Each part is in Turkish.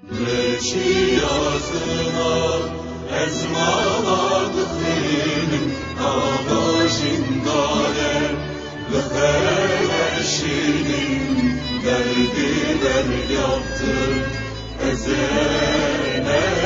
Leçi yazına ezmaladık benim ağacındare Lüheveşinin derdiler yaptı ezenedim.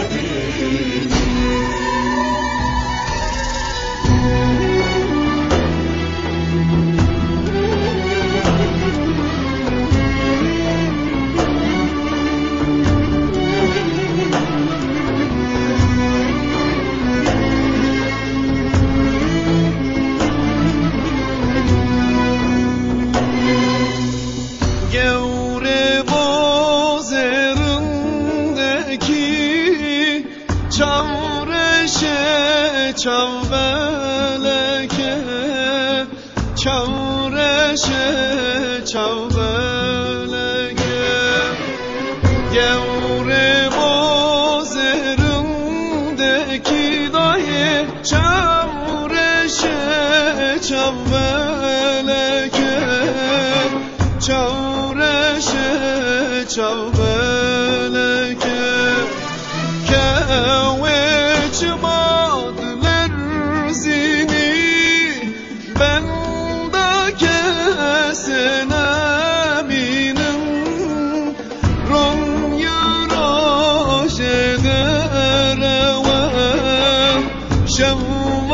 Çavbeleke, çavreşe, çavbeleke Gevre bozerindeki dayı Çavreşe, çavbeleke Çavreşe, çavbeleke Keveçma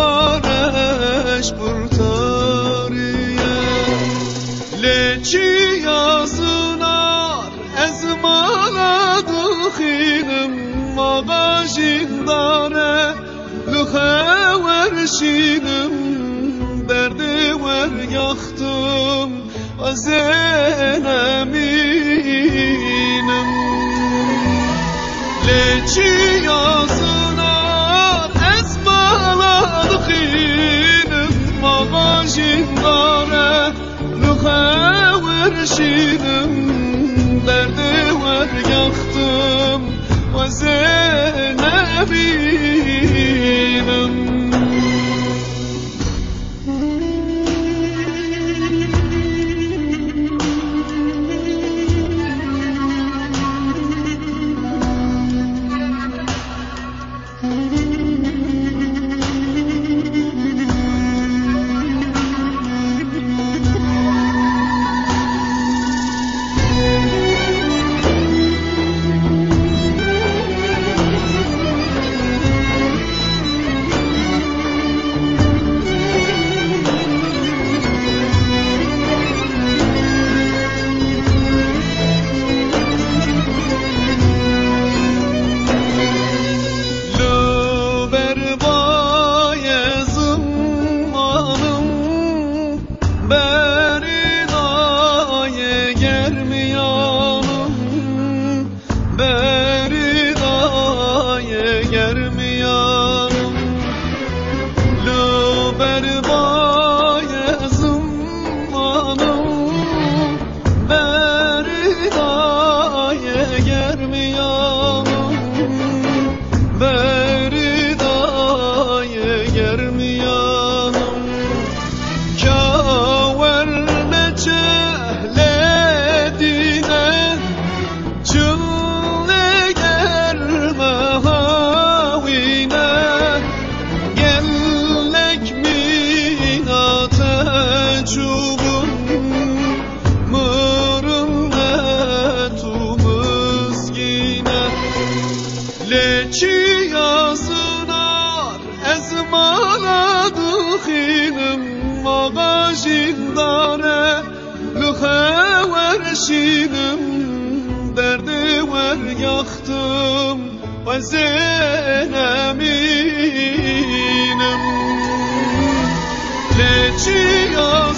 Şevvareş pırtariye Leçi yazınar ezmaladık ilim Mağajindare lüheverşinim Derdi ver yaktım azeneminim Leçi yazınar ezmaladık ilim Mağajindare lüheverşinim Derdi ver yaktım azeneminim Leçi yazınar ezmaladık ilim Mağajindare lüheverşinim Derdi ver yaktım azeneminim Leçi yazınar